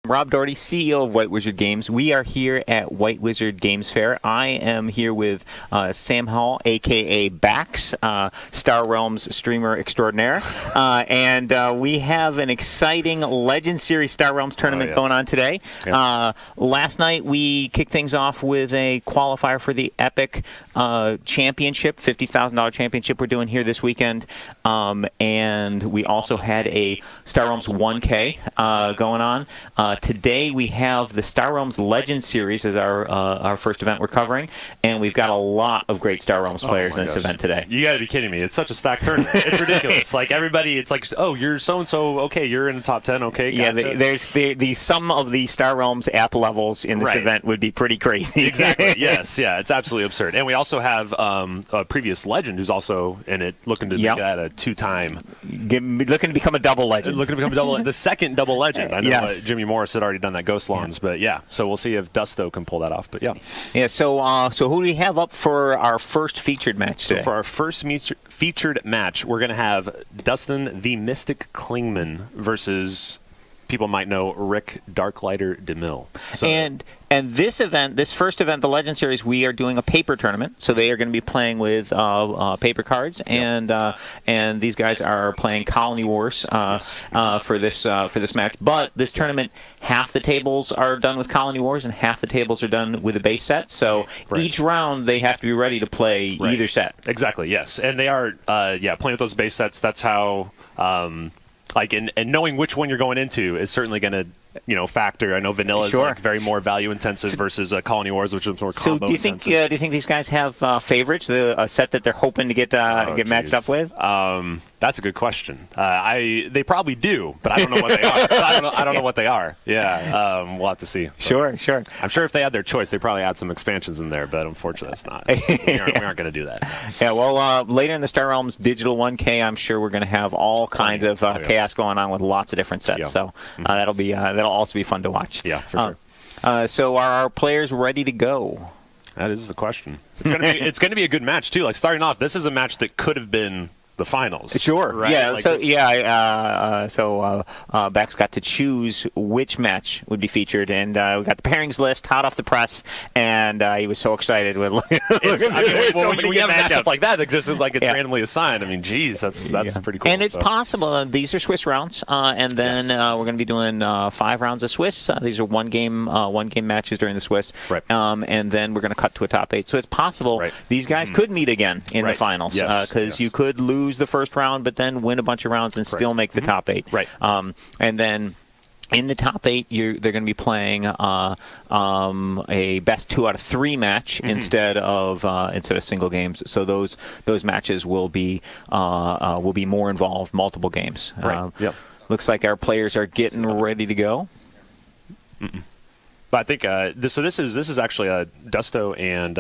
Rob Dougherty, CEO of White Wizard Games. We are here at White Wizard Games Fair. I am here with Sam Hall, a.k.a. Bax, Star Realms streamer extraordinaire. And we have an exciting Legend Series Star Realms tournament going on today. Yes. Last night, we kicked things off with a qualifier for the Epic Championship, $50,000 championship we're doing here this weekend. And we also had a Star Realms 1K going on. Today we have the Star Realms Legend Series as our first event we're covering, and we've got a lot of great Star Realms players in this event today. You got to be kidding me! It's such a stacked tournament. It's ridiculous. Like everybody, it's like, oh, you're so and so. Okay, you're in the top 10. Okay, gotcha. Yeah. There's the sum of the Star Realms app levels in this event would be pretty crazy. Exactly. Yes. Yeah. It's absolutely absurd. And we also have a previous legend who's also in it, looking to make that a two-time. Looking to become a double legend. Looking to become a double. The second double legend. I know Jimmy Morris had already done that Ghost Lawns, but so we'll see if Dusto can pull that off. But yeah. So who do we have up for our first featured match today? So for our first featured match, we're going to have Dustin the Mystic Klingman versus, people might know, Rick Darklighter DeMille. So, and this event, this first event, the Legend Series, we are doing a paper tournament. So they are going to be playing with paper cards, and these guys are playing Colony Wars for this match. But this tournament, half the tables are done with Colony Wars, and half the tables are done with a base set. So each round they have to be ready to play either set. Exactly. Yes, and they are playing with those base sets. That's how. And knowing which one you're going into is certainly going to, factor. I know Vanilla is very more value intensive versus Colony Wars, which is more combo intensive. Do you think these guys have favorites? A set that they're hoping to get matched up with? That's a good question. They probably do, but I don't know what they are. I don't know what they are. Yeah, we'll have to see. Sure. I'm sure if they had their choice, they'd probably add some expansions in there, but unfortunately, that's not. We aren't going to do that. Yeah. Well, later in the Star Realms Digital 1K, I'm sure we're going to have all kinds of chaos going on with lots of different sets. Yeah. So that'll also be fun to watch. Yeah, for sure. So are our players ready to go? That is the question. It's going to be a good match too. Like starting off, this is a match that could have been the finals. Sure. Right? Yeah. So Bax got to choose which match would be featured, and we got the pairings list hot off the press, and he was so excited with. When you have a matchup like that, that just like it's randomly assigned. I mean, geez, that's pretty cool. And it's possible. These are Swiss rounds, and then we're going to be doing 5 rounds of Swiss. These are one game matches during the Swiss, and then we're going to cut to a top 8. So it's possible these guys could meet again in the finals, because you could lose the first round, but then win a bunch of rounds and still make the top 8. Right. And then in the top 8, they're going to be playing a best 2 out of 3 match instead of single games. So those matches will be more involved, multiple games. Looks like our players are getting ready to go. But I think this is actually Dusto and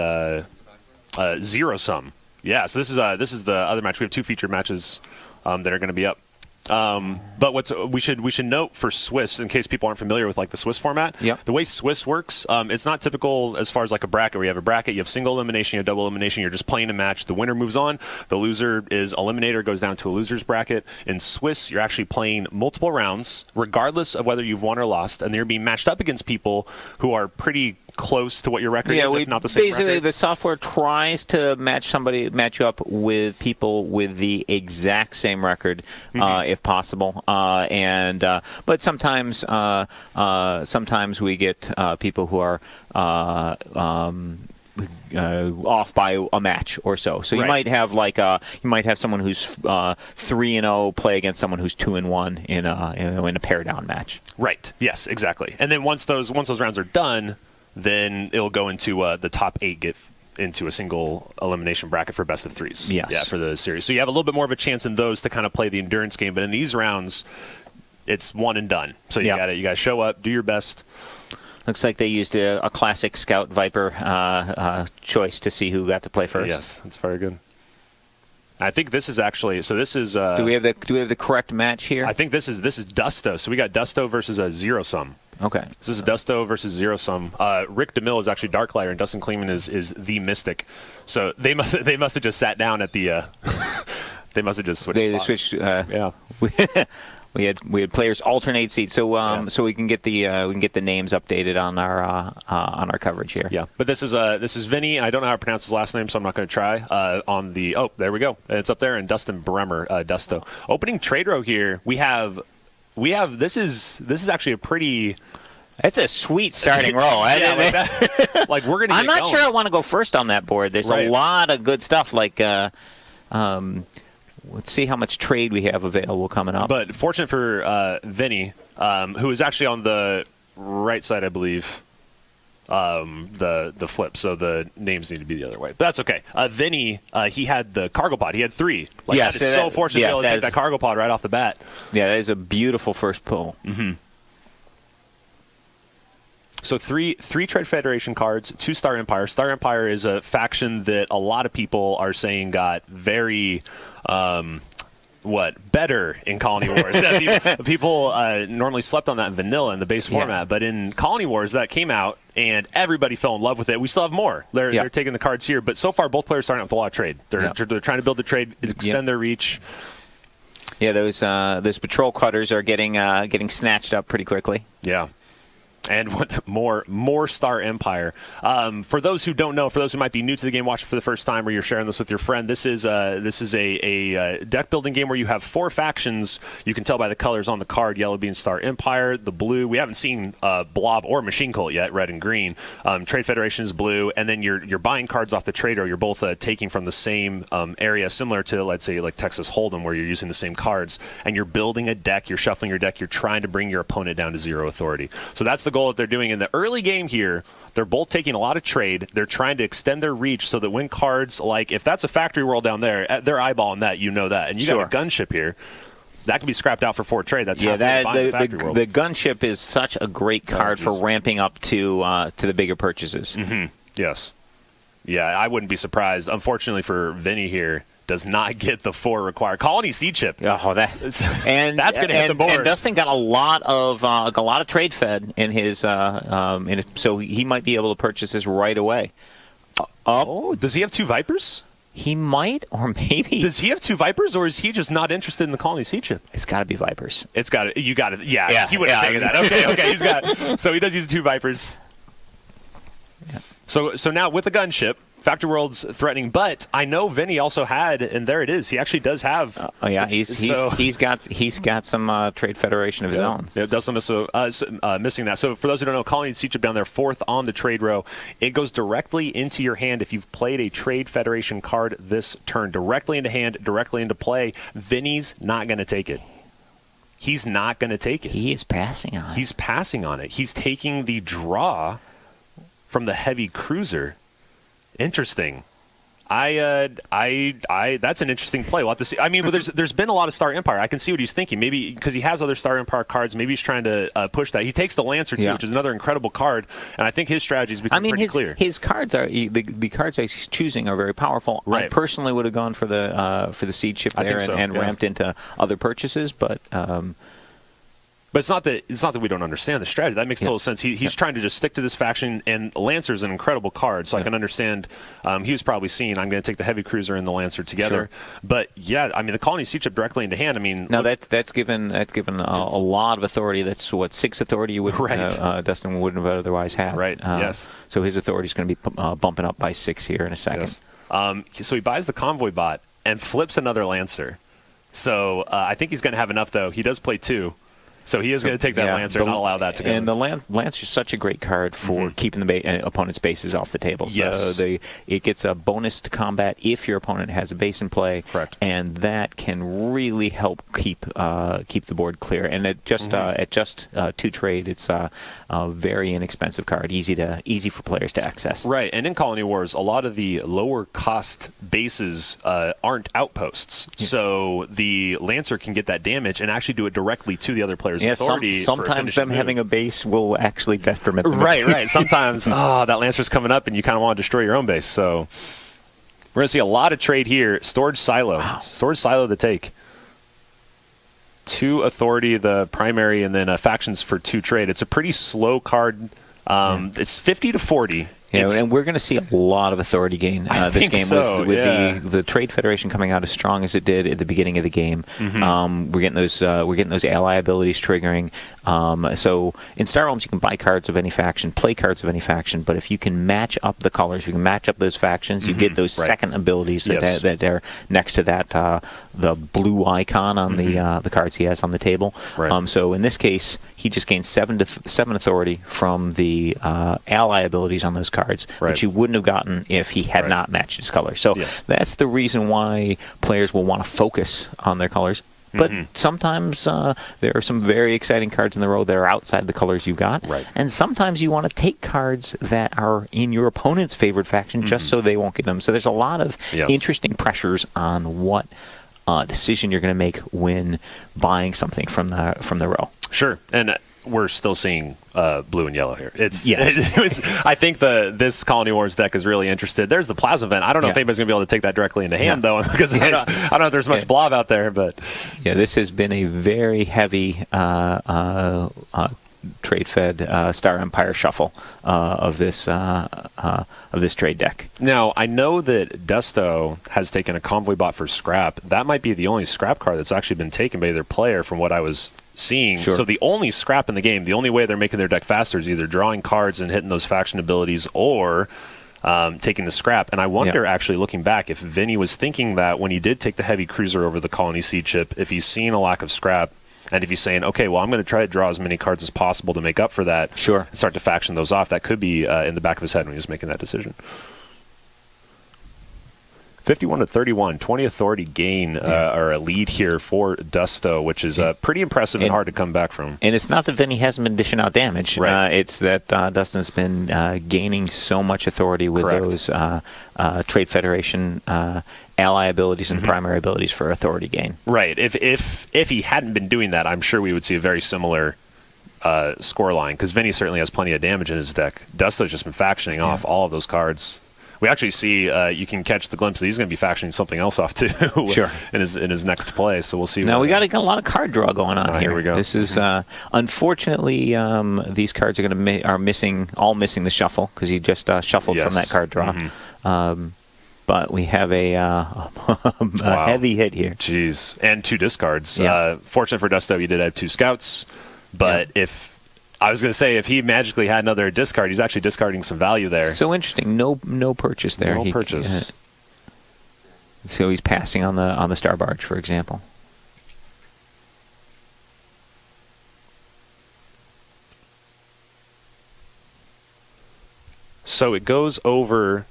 XeroZum. Yeah, so this is the other match. We have 2 featured matches that are going to be up. But we should note for Swiss, in case people aren't familiar with like the Swiss format, the way Swiss works, it's not typical as far as like a bracket where you have a bracket, you have single elimination, you have double elimination, you're just playing a match, the winner moves on, the loser is eliminator, goes down to a loser's bracket. In Swiss, you're actually playing multiple rounds, regardless of whether you've won or lost, and they're being matched up against people who are pretty close to what your record is, if not the same basically record. The software tries to match you up with people with the exact same record, if possible. But sometimes we get people who are off by a match or so. So you might have someone who's 3-0 play against someone who's 2-1 in a pair down match. Right. Yes. Exactly. And then once those rounds are done, then it'll go into the top 8 get into a single elimination bracket for best of 3s. Yes. Yeah, for the series. So you have a little bit more of a chance in those to kind of play the endurance game. But in these rounds, it's one and done. So you got to show up, do your best. Looks like they used a classic Scout Viper choice to see who got to play first. Yes, that's very good. I think this is actually Do we have the correct match here? I think this is Dusto. So we got Dusto versus XeroZum. Okay. This is Dusto versus XeroZum. Rick DeMille is actually Darklighter, and Dustin Klingman is the Mystic. So they must have just sat down at the. They must have just switched. They switched. We had players alternate seats, so we can get the names updated on our coverage here. Yeah, but this is Vinny. I don't know how to pronounce his last name, so I'm not going to try. There we go. It's up there, and Dustin Brehmer, Dusto. Opening trade row here. We have this is actually a pretty. It's a sweet starting roll. Like we're gonna. I'm not sure I want to go first on that board. There's a lot of good stuff. Like, let's see how much trade we have available coming up. But fortunate for Vinny, who is actually on the right side, I believe. The flip, so the names need to be the other way. But that's okay. Vinny, he had the cargo pod. He had 3. Yes, that is so fortunate to be able to take that cargo pod right off the bat. Yeah, that is a beautiful first pull. Mm-hmm. So three Trade Federation cards, 2 Star Empire. Star Empire is a faction that a lot of people are saying got very better in Colony Wars. People normally slept on that in vanilla in the base format, but in Colony Wars that came out and everybody fell in love with it. We still have more. They're taking the cards here, but so far both players starting out with a lot of trade. They're trying to build the trade, extend their reach. Yeah, those patrol cutters are getting snatched up pretty quickly. Yeah. And what more Star Empire. For those who don't know, for those who might be new to the game, watching for the first time, or you're sharing this with your friend, this is a deck building game where you have 4 factions. You can tell by the colors on the card: yellow being Star Empire, the blue. We haven't seen Blob or Machine Cult yet, red and green. Trade Federation is blue, and then you're buying cards off the trade row. You're both taking from the same area, similar to, let's say, like Texas Hold'em, where you're using the same cards, and you're building a deck. You're shuffling your deck. You're trying to bring your opponent down to 0 authority. So that's the goal that they're doing in the early game here. They're both taking a lot of trade. They're trying to extend their reach so that when cards, like if that's a Factory World down there, they're eyeballing that, that. And you got a gunship here. That can be scrapped out for 4 trade. That's the gunship is such a great card for ramping up to the bigger purchases. Mm-hmm. Yes. Yeah, I wouldn't be surprised. Unfortunately for Vinny here, does not get the 4 required. Colony Sea Chip. Oh, that's going to hit the board. And Dustin got a lot of trade fed in his, so he might be able to purchase this right away. Does he have 2 Vipers? He might, or maybe. Does he have 2 Vipers, or is he just not interested in the Colony Sea Chip? It's got to be Vipers. It's got to. You got it. Yeah, he would have taken that. Okay. He's got. So he does use 2 Vipers. Yeah. So now with the gunship, Factory World's threatening, but I know Vinny also had, and there it is. He actually does have. He's got some Trade Federation of his own. Yeah, Dustin missing that. So for those who don't know, Colony Sea Chip down there, 4th on the trade row. It goes directly into your hand if you've played a Trade Federation card this turn, directly into hand, directly into play. Vinny's not going to take it. He's not going to take it. He is passing on it. He's passing on it. He's taking the draw from the heavy cruiser. Interesting. That's an interesting play. We'll have to see. I mean, but there's been a lot of Star Empire. I can see what he's thinking. Maybe because he has other Star Empire cards. Maybe he's trying to push that. He takes the Lancer too, which is another incredible card. And I think his strategy has become pretty clear. His cards are the cards that he's choosing are very powerful. Right. I personally would have gone for the seed chip there and ramped into other purchases, but. But it's not that we don't understand the strategy. That makes total sense. He's trying to just stick to this faction, and Lancer is an incredible card, so I can understand. He was probably seeing, I'm going to take the heavy cruiser and the Lancer together. Sure. But yeah, I mean, the Colony Sea Chip directly into hand. I mean, no, that's given a lot of authority. That's 6 authority you would Dustin wouldn't have otherwise had. Right. Yes. So his authority is going to be bumping up by 6 here in a second. Yes. So he buys the Convoy bot and flips another Lancer. So I think he's going to have enough, though. He does play 2. So he is going to take that Lancer and not allow that to go. And the Lancer is such a great card for keeping the opponent's bases off the table. Yes. It gets a bonus to combat if your opponent has a base in play. Correct. And that can really help keep the board clear. And at just 2 trade, it's a very inexpensive card, easy for players to access. Right. And in Colony Wars, a lot of the lower cost bases aren't outposts. Yeah. So the Lancer can get that damage and actually do it directly to the other player's authority. Sometimes them having a base will actually best permit them. Right. Sometimes, that Lancer's coming up and you kind of want to destroy your own base. So we're going to see a lot of trade here. Storage Silo. Wow. Storage Silo to take. 2 authority, the primary, and then factions for 2 trade. It's a pretty slow card. It's 50 to 40. And we're going to see a lot of authority gain this game with the Trade Federation coming out as strong as it did at the beginning of the game. We're getting those ally abilities triggering. So in Star Realms, you can buy cards of any faction, play cards of any faction, but if you can match up the colors, you can match up those factions, you get those second abilities that are next to that the blue icon on the cards he has on the table. So in this case, he just gained 7 authority from the ally abilities on those cards, which he wouldn't have gotten if he had not matched his colors. So that's the reason why players will want to focus on their colors. But sometimes there are some very exciting cards in the row that are outside the colors you've got. And sometimes you want to take cards that are in your opponent's favored faction just so they won't get them. So there's a lot of interesting pressures on what decision you're going to make when buying something from the row. Sure. And we're still seeing blue and yellow here. I think this Colony Wars deck is really interested. There's the Plasma Vent. I don't know if anybody's going to be able to take that directly into hand, though, because I don't know if there's much blob out there. But this has been a very heavy trade-fed Star Empire shuffle of this trade deck. Now, I know that Dusto has taken a Convoy Bot for scrap. That might be the only scrap card that's actually been taken by either player from what I was seeing. So the only scrap in the game, the only way they're making their deck faster is either drawing cards and hitting those faction abilities or taking the scrap. And I wonder, actually, looking back, if Vinny was thinking that when he did take the heavy cruiser over the Colony Seed chip, if he's seeing a lack of scrap, and if he's saying, okay, well, I'm going to try to draw as many cards as possible to make up for that, and start to faction those off, that could be in the back of his head when he was making that decision. 51-31, 20 authority gain or a lead here for Dusto, which is pretty impressive and hard to come back from. And it's not that Vinny hasn't been dishing out damage. It's that Dustin's been gaining so much authority with those Trade Federation ally abilities and primary abilities for authority gain. If he hadn't been doing that, I'm sure we would see a very similar scoreline, because Vinny certainly has plenty of damage in his deck. Dusto's just been factioning off all of those cards. We actually see you can catch the glimpse that he's going to be factioning something else off too in his next play. So we'll see. Now we got a lot of card draw going on here. Here we go. This is unfortunately these cards are going to missing the shuffle, because he just shuffled from that card draw. But we have a heavy hit here. Jeez, and 2 discards. Fortunate for Dusto, he did have 2 scouts, but I was going to say, if he magically had another discard, he's actually discarding some value there. So interesting. No purchase there. No purchase. So he's passing on the Star Barge, for example. So it goes over.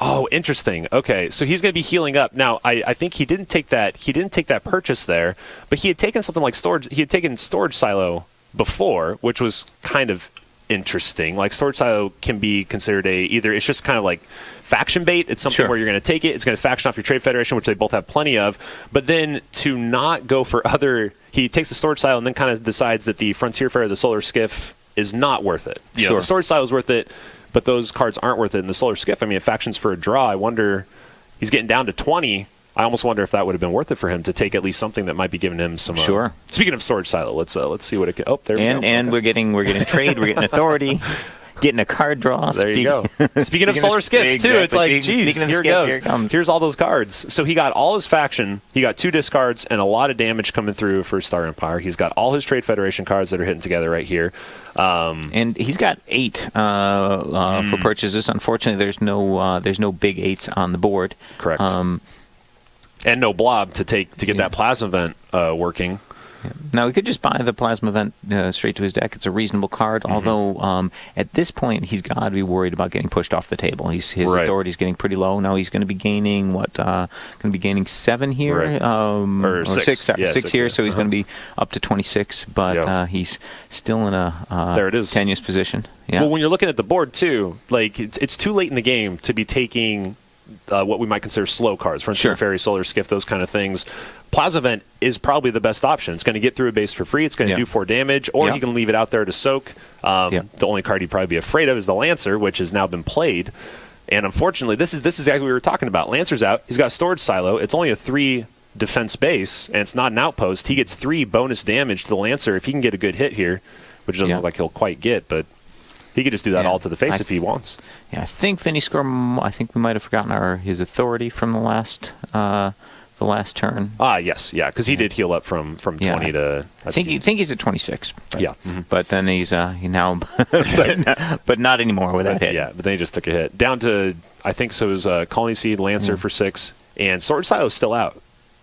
Oh, interesting. Okay, so he's going to be healing up now. I think he didn't take that. He didn't take that purchase there, but he had taken something like storage. He had taken Storage Silo before, which was kind of interesting. Like, Storage Silo can be considered either it's just kind of like faction bait. It's something where you're going to take it. It's going to faction off your Trade Federation, which they both have plenty of. But then to not go for other, he takes the Storage Silo and then kind of decides that the Frontier Fair or the Solar Skiff is not worth it. You know, the Storage Silo is worth it, but those cards aren't worth it. In the Solar Skiff, I mean, it factions for a draw. I wonder, he's getting down to 20. I almost wonder if that would have been worth it for him to take at least something that might be giving him some. Speaking of Storage Silo, let's see what it can. Oh, there we go. And we're getting trade, we're getting authority, getting a card draw. There you go. Speaking of Solar Skiffs too, it's like, geez, here it goes. Here's all those cards. So he got all his faction, he got 2 discards, and a lot of damage coming through for Star Empire. He's got all his Trade Federation cards that are hitting together right here. And he's got 8 for purchases. Unfortunately, there's no big 8s on the board. Correct. And no blob to get that Plasma Vent working. Now, we could just buy the Plasma Vent straight to his deck. It's a reasonable card, although at this point, he's got to be worried about getting pushed off the table. His authority is getting pretty low. Now, he's going to be gaining, going to be gaining 7 here? Or 6. 6 here, so he's going to be up to 26, but he's still in a tenuous position. Well, when you're looking at the board, too, like it's too late in the game to be taking what we might consider slow cards, Frontier Ferry, Solar Skiff, those kind of things. Plasma Vent is probably the best option. It's going to get through a base for free. It's going to do 4 damage, or you can leave it out there to soak. The only card he'd probably be afraid of is the Lancer, which has now been played. And unfortunately, this is exactly what we were talking about. Lancer's out. He's got Storage Silo. It's only a 3 defense base, and it's not an outpost. He gets 3 bonus damage to the Lancer if he can get a good hit here, which doesn't look like he'll quite get, but He could just do that all to the face if he wants. Yeah, I think Vinny scored. I think we might have forgotten his authority from the last turn. Yes, yeah, because he did heal up from 20 to. I think he's at 26. But, yeah, but then he's now, but not anymore with that hit. Yeah, but then he just took a hit down to I think so. It was Colony Seed Lancer for 6, and Sword Silo's still out.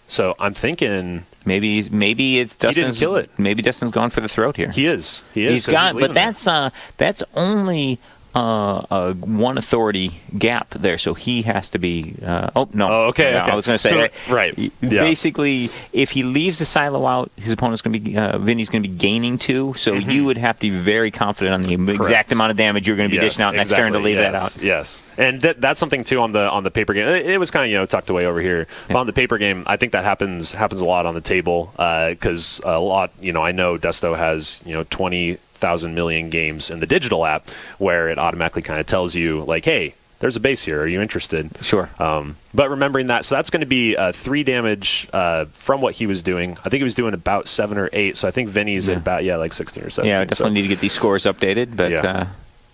So I'm thinking maybe it's Dustin's, he didn't kill it. Maybe Dustin's going for the throat here. He is. He's so got, but that's only one authority gap there, so he has to be. Okay. I was going to say right. Basically, if he leaves the silo out, his opponent's going to be Vinny's going to be gaining 2. So you would have to be very confident on the exact amount of damage you're going to be dishing out next turn to leave that out. Yes, and that's something too on the paper game. It was kind of tucked away over here. But on the paper game, I think that happens a lot on the table because a lot. I know Dusto has 20,000 million games in the digital app where it automatically kind of tells you like, hey, there's a base here. Are you interested? Sure. But remembering that, so that's going to be 3 damage from what he was doing. I think he was doing about 7 or 8. So I think Vinny's at about like 16 or 17. Yeah, I definitely need to get these scores updated. But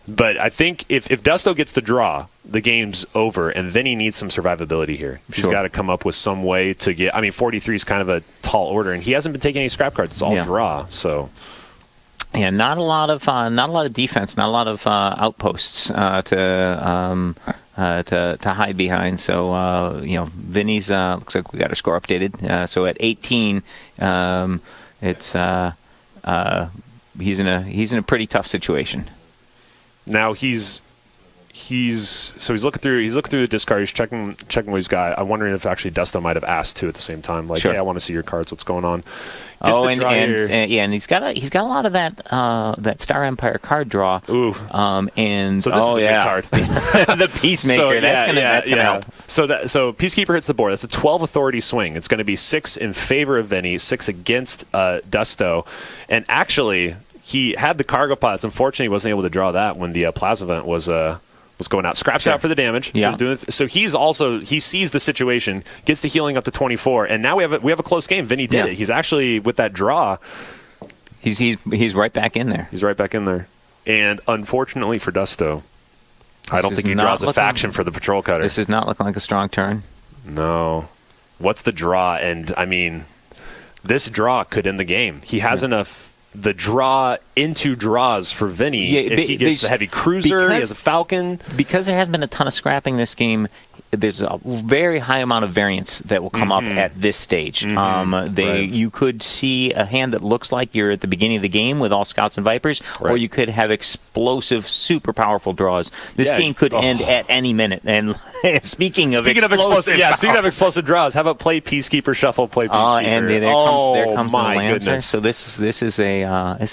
but I think if Dusto gets the draw, the game's over, and Vinny needs some survivability here. He's got to come up with some way to get. 43 is kind of a tall order, and he hasn't been taking any scrap cards. It's all draw. So. Yeah, not a lot of defense, not a lot of outposts to hide behind. So Vinny's looks like we got our score updated. So at 18, he's in a pretty tough situation. Now he's looking through the discard. He's checking what he's got. I'm wondering if actually Dusto might have asked too at the same time, like, hey, I want to see your cards. What's going on? And he's got a lot of that Star Empire card draw. Ooh. So this is a big card. The Peacemaker. That's gonna help. So Peacekeeper hits the board. That's a 12 authority swing. It's going to be 6 in favor of Vinny, 6 against Dusto, and actually he had the cargo pods. Unfortunately, he wasn't able to draw that when the plasma event was going out. Scraps out for the damage. Yeah. So he sees the situation, gets the healing up to 24, and now we have a close game. Vinny did it. He's actually with that draw. He's right back in there. He's right back in there. And unfortunately for Dusto, I don't think he draws a faction for the patrol cutter. This is not looking like a strong turn. No. What's the draw? And this draw could end the game. He has enough. The draw into draws for Vinny. If he gets a heavy cruiser, he has a falcon. Because there has been a ton of scrapping this game, there's a very high amount of variance that will come up at this stage. You could see a hand that looks like you're at the beginning of the game with all Scouts and Vipers, or you could have explosive, super powerful draws. This game could end at any minute. And speaking of explosive draws, how about play Peacekeeper Shuffle, play Peacekeeper? And there comes the Lancer. Goodness. So this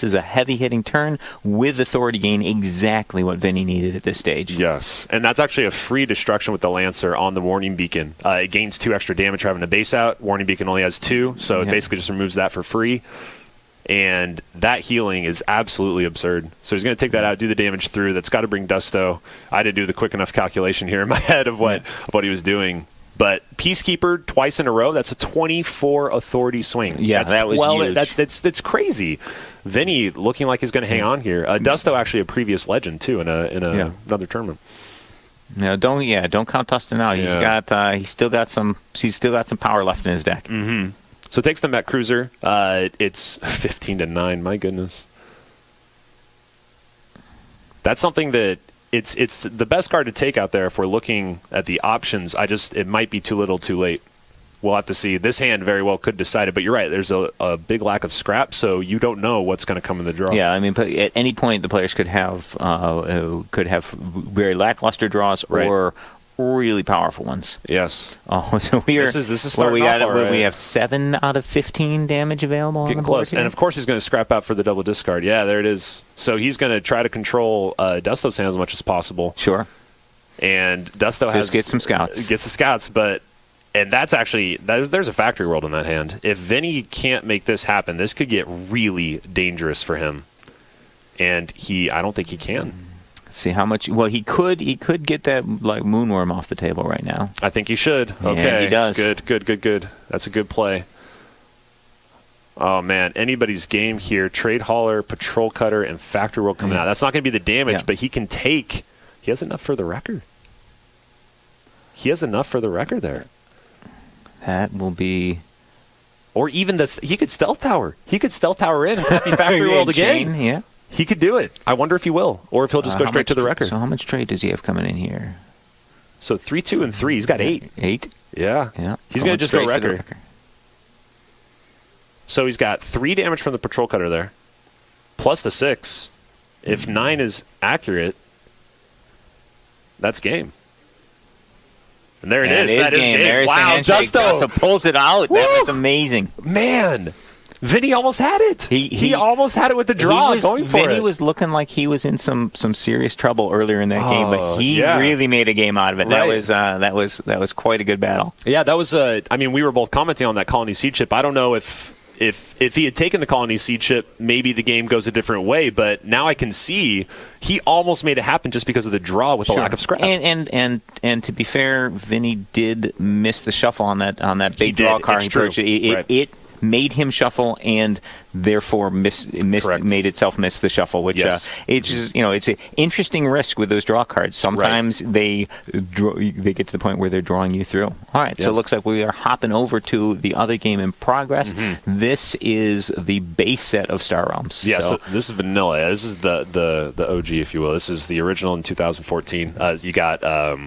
is a heavy hitting turn with authority gain, exactly what Vinny needed at this stage. Yes, and that's actually a free destruction with the Lancer on the Warning Beacon. It gains 2 extra damage for having a base out. Warning Beacon only has 2, so it basically just removes that for free. And that healing is absolutely absurd. So he's going to take that out, do the damage through. That's got to bring Dusto. I didn't do the quick enough calculation here in my head of what he was doing. But Peacekeeper twice in a row, that's a 24 authority swing. Yeah, that was huge. That's crazy. Vinny looking like he's going to hang on here. Dusto actually a previous legend too in another tournament. No, don't count Dustin out. He's still got some power left in his deck. Mm-hmm. So it takes the Met Cruiser. It's 15-9. My goodness, that's something that it's the best card to take out there if we're looking at the options. It might be too little, too late. We'll have to see. This hand very well could decide it, but you're right. There's a big lack of scrap, so you don't know what's going to come in the draw. Yeah, but at any point the players could have very lackluster draws or really powerful ones. Yes. Oh, so this is starting off all right. We have 7 out of 15 damage available. Getting on the board close, here. And of course he's going to scrap out for the double discard. Yeah, there it is. So he's going to try to control Dusto's hand as much as possible. Sure. And Dusto gets some scouts. Gets the scouts, and that's actually there's a factory world in that hand. If Vinny can't make this happen, this could get really dangerous for him. And I don't think he can. See how much. Well, he could get that Moonworm off the table right now. I think he should. Yeah, okay, he does. Good. That's a good play. Oh, man. Anybody's game here. Trade Hauler, Patrol Cutter, and Factory World coming out. That's not going to be the damage, but he can take... He has enough for the record. He has enough for the record there. That will be... Or even this... He could Stealth Tower. He could Stealth Tower in and copy Factory World again. Yeah. He could do it. I wonder if he will. Or if he'll just go straight to the record. So how much trade does he have coming in here? So 3, 2, and 3. He's got 8. 8? Yeah. He's going to just go record. So he's got 3 damage from the Patrol Cutter there, plus the 6. If 9 is accurate, that's game. And there it is. That is game. Wow, Dusto pulls it out. Woo! That was amazing. Man, Vinny almost had it. He almost had it with the draw going for it. Vinny was looking like he was in some serious trouble earlier in that game, but he really made a game out of it. Right. That was quite a good battle. Yeah, that was. I mean, we were both commenting on that Colony Seed chip. I don't know if he had taken the Colony Seed chip, maybe the game goes a different way. But now I can see he almost made it happen just because of the draw with the lack of scrap. And to be fair, Vinny did miss the shuffle on that big draw card. It made him shuffle and therefore made itself miss the shuffle, which it's an interesting risk with those draw cards. Sometimes they get to the point where they're drawing you through. All right, so it looks like we are hopping over to the other game in progress. This is the base set of Star Realms. Yeah, so this is vanilla. This is the OG, if you will. This is the original in 2014. You got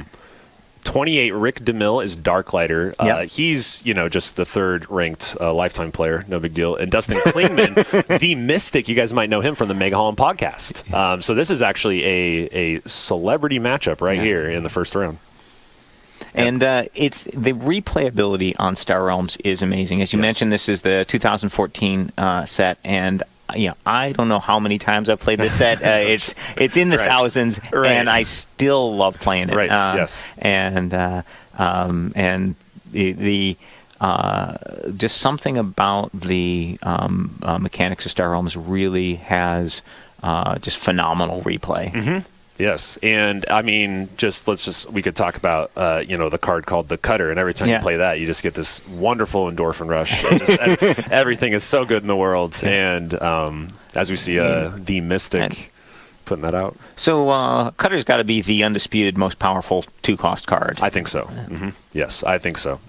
28, Rick DeMille is Darklighter. He's, just the third ranked lifetime player. No big deal. And Dustin Klingman, the Mystic. You guys might know him from the Mega Holland podcast. So this is actually a celebrity matchup here in the first round. And it's the replayability on Star Realms is amazing. As you mentioned, this is the 2014 set, and I don't know how many times I've played this set. It's in the thousands, and I still love playing it. Right. And the just something about the mechanics of Star Realms really has just phenomenal replay. Yes, and I mean, we could talk about the card called the Cutter, and every time you play that, you just get this wonderful endorphin rush. Everything is so good in the world, and as we see the Mystic putting that out. So Cutter's got to be the undisputed most powerful 2-cost card. I think so. Yes, I think so.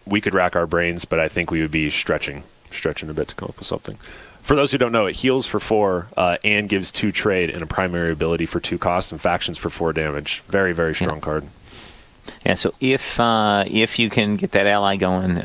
We could rack our brains, but I think we would be stretching a bit to come up with something. For those who don't know, it heals for 4 and gives 2 trade and a primary ability for 2 cost and factions for 4 damage. Very, very strong card. Yeah. So if you can get that ally going,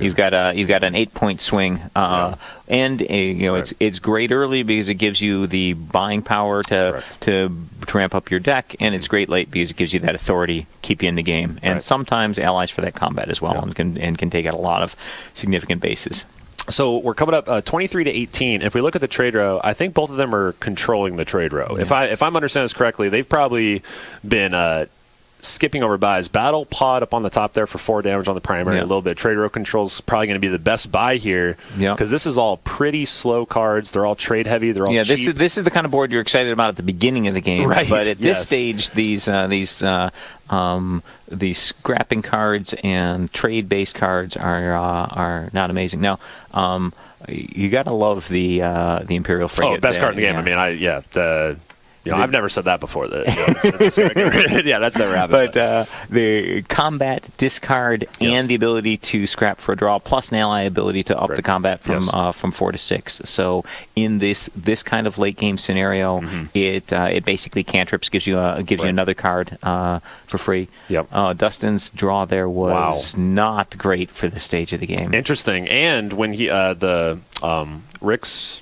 you've got an 8-point swing, and it's great early because it gives you the buying power to ramp up your deck, and it's great late because it gives you that authority, keep you in the game, and sometimes allies for that combat as well, and can take out a lot of significant bases. So we're coming up 23 to 18. If we look at the trade row, I think both of them are controlling the trade row. If I'm understanding this correctly, they've probably been skipping over buys. Battle Pod up on the top there for 4 damage on the primary. A little bit. Trade row control's probably going to be the best buy here because this is all pretty slow cards. They're all trade heavy. They're all cheap. This is the kind of board you're excited about at the beginning of the game. Right. But at this stage, these scrapping cards and trade-based cards are not amazing. Now, you got to love the Imperial Frigate. Oh, best card in the game. I mean, I've never said that before. That's never happened. But the combat, discard, and the ability to scrap for a draw, plus an ally ability to up the combat from 4 to 6. So in this kind of late game scenario, it basically cantrips, gives you another card for free. Dustin's draw there was not great for this stage of the game. Interesting. And when Rick's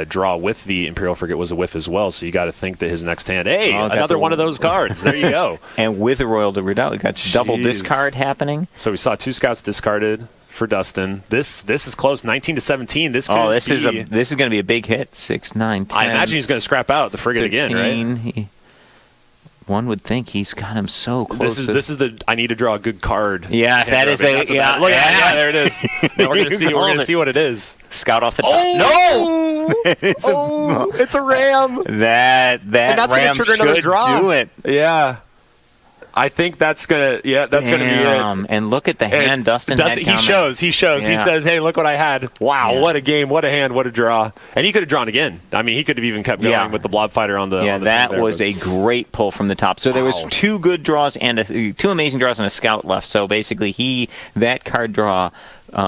draw with the Imperial Frigate was a whiff as well, so you got to think that his next hand, another one of those cards. There you go. And with the Royal Redoubt, we got double discard happening. So we saw 2 scouts discarded for Dustin. This is close, 19 to 17. This is going to be a big hit. 6, 9, 10. I imagine he's going to scrap out the Frigate 13, again, right? One would think he's got him so close. This is the I need to draw a good card. Yeah, that is look at that. There it is. Now we're gonna see what it is. Scout off the top. No, it's a ram. That and that's ram gonna trigger another draw. Do it. Yeah. I think that's gonna be it. And look at the hand Dustin had he shows. Yeah. He says, "Hey, look what I had! Wow, what a game! What a hand! What a draw!" And he could have drawn again. I mean, he could have even kept going with the blob fighter on the. Yeah, on the that there, was a great pull from the top. So there was 2 good draws and 2 amazing draws and a scout left. So basically, that card draw. He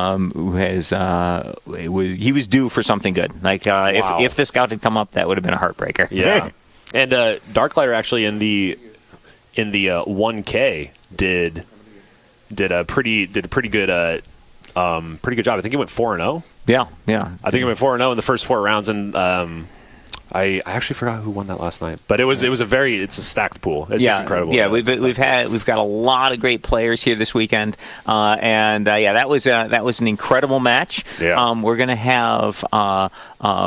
was due for something good. Like if the scout had come up, that would have been a heartbreaker. Yeah, and Darklighter actually in the 1K did a pretty good pretty good job. I think he went 4-0. Yeah. I think he went 4-0 in the first 4 rounds, and I actually forgot who won that last night, but it's a stacked pool. It's just incredible. Yeah, we've got a lot of great players here this weekend, that was an incredible match. Yeah. We're gonna have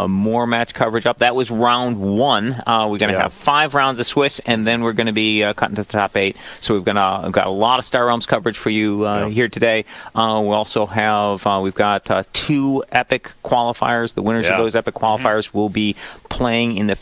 more match coverage up. That was round 1. We're gonna have 5 rounds of Swiss, and then we're gonna be cutting to the top 8. So we've got a lot of Star Realms coverage for you here today. We also have we've got 2 epic qualifiers. The winners of those epic qualifiers will be playing in the